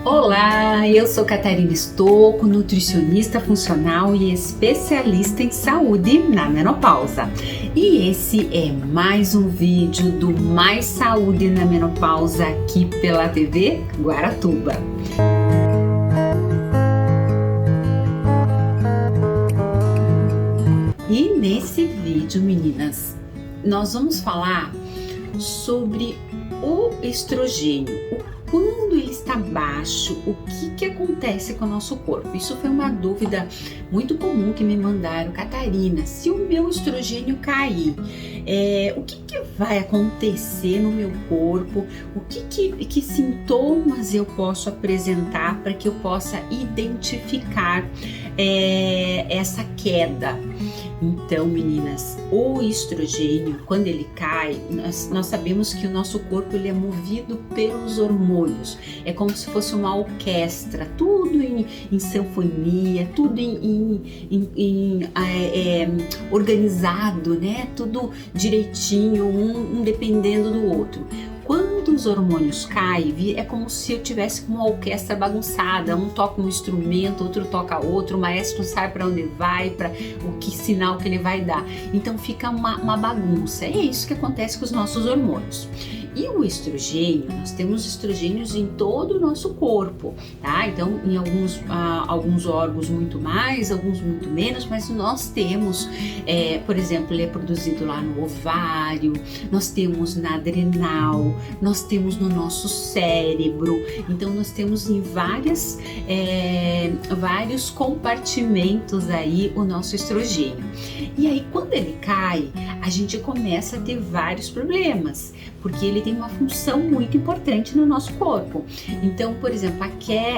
Olá, eu sou Catarina Stocco, nutricionista funcional e especialista em saúde na menopausa. E esse é mais um vídeo do Mais Saúde na Menopausa aqui pela TV Guaratuba. E nesse vídeo, meninas, nós vamos falar sobre o estrogênio, quando ele está baixo, o que acontece com o nosso corpo? Isso foi uma dúvida muito comum que me mandaram. Catarina, se o meu estrogênio cair, o que vai acontecer no meu corpo? Que sintomas eu posso apresentar para que eu possa identificar essa queda? Então, meninas, o estrogênio, quando ele cai, nós sabemos que o nosso corpo ele é movido pelos hormônios. É como se fosse uma orquestra, tudo em sinfonia, tudo organizado, né? Tudo direitinho, um dependendo do outro. Quando os hormônios caem, é como se eu tivesse uma orquestra bagunçada, um toca um instrumento, outro toca outro, o maestro não sabe para onde vai, para o que sinal que ele vai dar. Então fica uma bagunça. É isso que acontece com os nossos hormônios. E o estrogênio, nós temos estrogênios em todo o nosso corpo, tá? Então, em alguns órgãos muito mais, alguns muito menos, mas nós temos, por exemplo, ele é produzido lá no ovário, nós temos na adrenal, nós temos no nosso cérebro, então nós temos em vários compartimentos aí o nosso estrogênio. E aí, quando ele cai, a gente começa a ter vários problemas, porque ele tem uma função muito importante no nosso corpo. Então, por exemplo,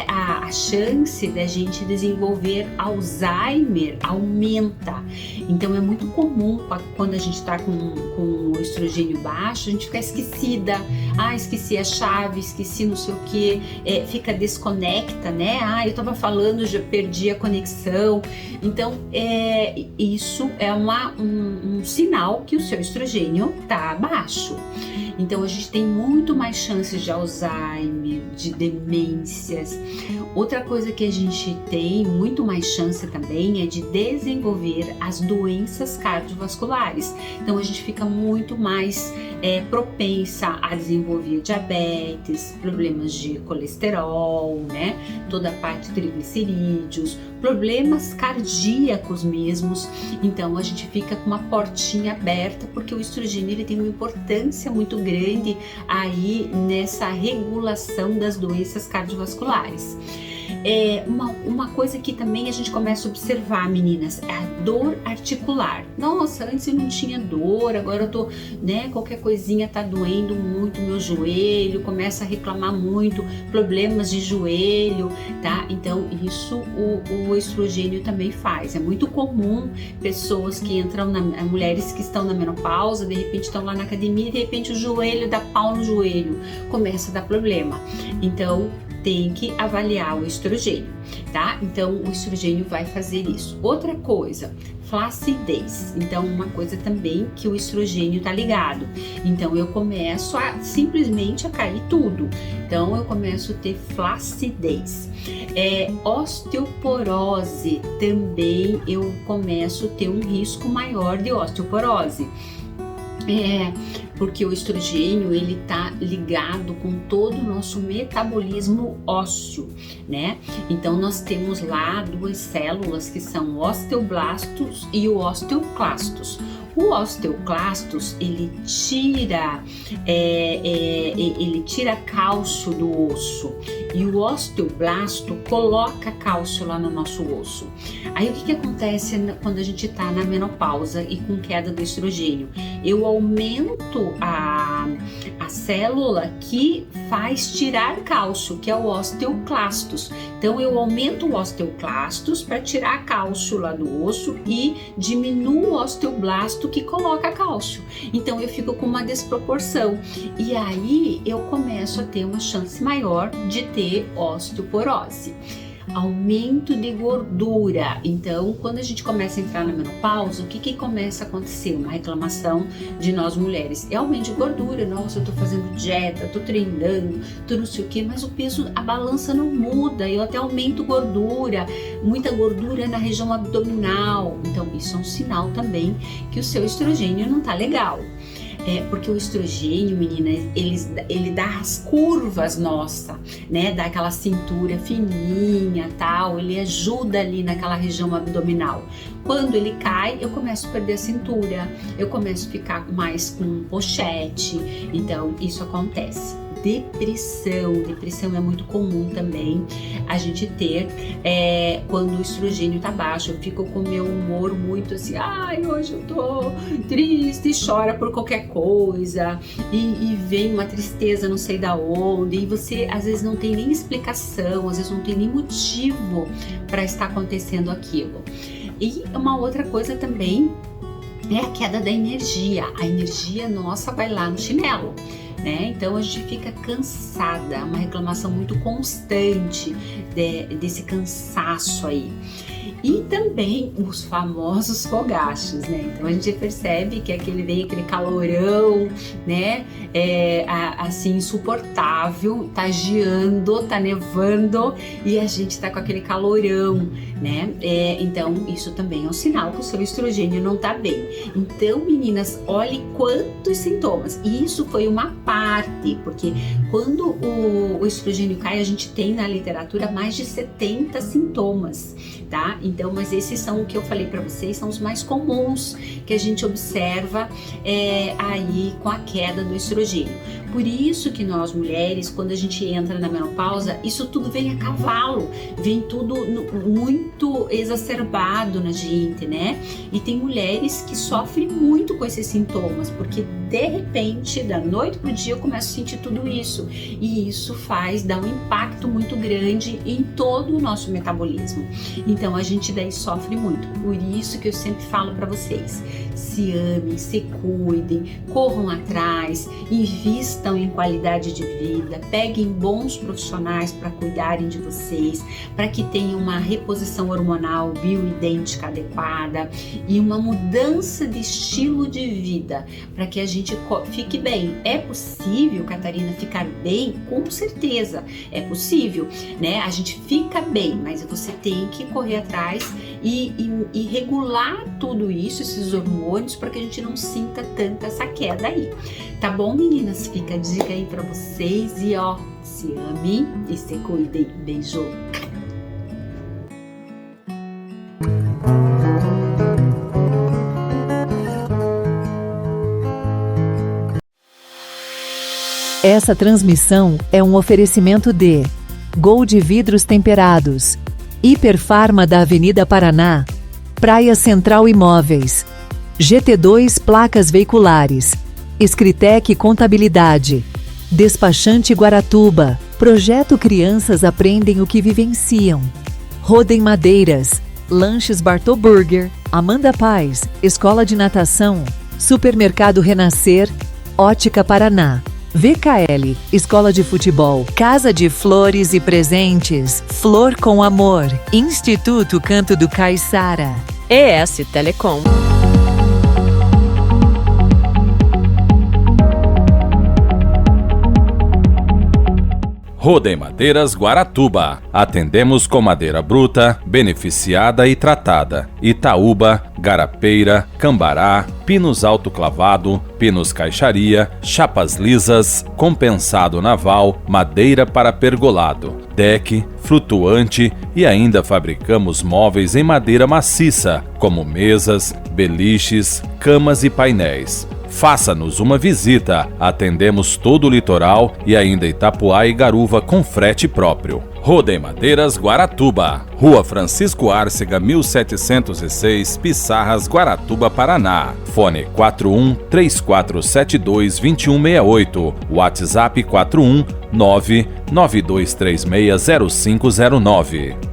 a chance da gente desenvolver Alzheimer aumenta. Então, é muito comum quando a gente está com o estrogênio baixo, a gente fica esquecida. Esqueci a chave, esqueci não sei o que, fica desconecta, né? Eu tava falando, já perdi a conexão. Então, isso é um sinal que o seu estrogênio tá baixo. Então a gente tem muito mais chances de Alzheimer, de demências. Outra coisa que a gente tem muito mais chance também é de desenvolver as doenças cardiovasculares. Então a gente fica muito mais propensa a desenvolver diabetes, problemas de colesterol, né? Toda a parte de triglicerídeos, problemas cardíacos mesmos. Então a gente fica com uma portinha aberta porque o estrogênio ele tem uma importância muito grande aí nessa regulação das doenças cardiovasculares. Uma coisa que também a gente começa a observar, meninas, é a dor articular. Nossa, antes eu não tinha dor, agora eu tô, né, qualquer coisinha tá doendo muito meu joelho, começa a reclamar muito, problemas de joelho, tá? Então isso o estrogênio também faz. É muito comum pessoas que entram, mulheres que estão na menopausa, de repente estão lá na academia e de repente o joelho dá pau no joelho, começa a dar problema. Então tem que avaliar o estrogênio, tá? Então o estrogênio vai fazer isso. Outra coisa, flacidez. Então uma coisa também que o estrogênio tá ligado. Então eu começo simplesmente a cair tudo. Então eu começo a ter flacidez. Osteoporose também eu começo a ter um risco maior de osteoporose. Porque o estrogênio ele tá ligado com todo o nosso metabolismo ósseo, né? Então nós temos lá duas células que são o osteoblastos e o osteoclastos. O osteoclastos ele tira cálcio do osso e o osteoblasto coloca cálcio lá no nosso osso. Aí o que acontece quando a gente está na menopausa e com queda do estrogênio? Eu aumento a célula que faz tirar cálcio, que é o osteoclastos. Então eu aumento o osteoclastos para tirar cálcio lá do osso e diminuo o osteoblasto que coloca cálcio. Então eu fico com uma desproporção e aí eu começo a ter uma chance maior de ter osteoporose. Aumento de gordura. Então, quando a gente começa a entrar na menopausa, o que começa a acontecer? Uma reclamação de nós mulheres. É aumento de gordura. Nossa, eu tô fazendo dieta, tô treinando, tô não sei o que, mas o peso, a balança não muda. Eu até aumento gordura, muita gordura na região abdominal. Então, isso é um sinal também que o seu estrogênio não tá legal. Porque o estrogênio, meninas, ele dá as curvas, nossa, né? Dá aquela cintura fininha, tal. Ele ajuda ali naquela região abdominal. Quando ele cai, eu começo a perder a cintura, eu começo a ficar mais com pochete. Então, isso acontece. Depressão é muito comum também a gente ter quando o estrogênio tá baixo. Eu fico com o meu humor muito assim, hoje eu tô triste, chora por qualquer coisa e vem uma tristeza não sei da onde, e você às vezes não tem nem explicação, às vezes não tem nem motivo para estar acontecendo aquilo. E uma outra coisa também é a queda da energia. A energia nossa vai lá no chinelo, né? Então a gente fica cansada, uma reclamação muito constante desse cansaço aí. E também os famosos fogachos, né? Então a gente percebe que vem aquele calorão, né? Assim, insuportável, tá geando, tá nevando e a gente tá com aquele calorão, né? Então isso também é um sinal que o seu estrogênio não tá bem. Então, meninas, olhe quantos sintomas. E isso foi uma parte, porque quando o estrogênio cai, a gente tem na literatura mais de 70 sintomas, tá? Então, mas esses são o que eu falei para vocês, são os mais comuns que a gente observa aí com a queda do estrogênio. Por isso que nós mulheres, quando a gente entra na menopausa, isso tudo vem a cavalo, vem tudo muito exacerbado na gente, né? E tem mulheres que sofrem muito com esses sintomas, porque de repente, da noite pro dia, eu começo a sentir tudo isso. E isso dá um impacto muito grande em todo o nosso metabolismo. Então a gente daí sofre muito. Por isso que eu sempre falo para vocês: se amem, se cuidem, corram atrás, invistam em qualidade de vida, peguem bons profissionais para cuidarem de vocês, para que tenham uma reposição hormonal bioidêntica adequada e uma mudança de estilo de vida, para que a gente fique bem. É possível, Catarina, ficar bem? Com certeza é possível, né? A gente fica bem, mas você tem que correr atrás e regular tudo isso, esses hormônios, para que a gente não sinta tanta essa queda aí. Tá bom, meninas? Fica a dica aí pra vocês e se amem e se cuidem. Beijo! Essa transmissão é um oferecimento de Gold Vidros Temperados, Hiperfarma da Avenida Paraná, Praia Central Imóveis, GT2 Placas Veiculares, Escritec Contabilidade, Despachante Guaratuba, Projeto Crianças Aprendem o que Vivenciam, Rodem Madeiras, Lanches Bartô Burger, Amanda Paz, Escola de Natação, Supermercado Renascer, Ótica Paraná, VKL, Escola de Futebol, Casa de Flores e Presentes, Flor com Amor, Instituto Canto do Caiçara, ES Telecom. Rodem Madeiras Guaratuba. Atendemos com madeira bruta, beneficiada e tratada. Itaúba, garapeira, cambará, pinos autoclavado, pinos caixaria, chapas lisas, compensado naval, madeira para pergolado, deck, flutuante e ainda fabricamos móveis em madeira maciça, como mesas, beliches, camas e painéis. Faça-nos uma visita, atendemos todo o litoral e ainda Itapuá e Garuva com frete próprio. Rodem Madeiras Guaratuba, Rua Francisco Árcega, 1706, Pissarras, Guaratuba, Paraná. Fone 41-3472-2168, WhatsApp 41-992360509.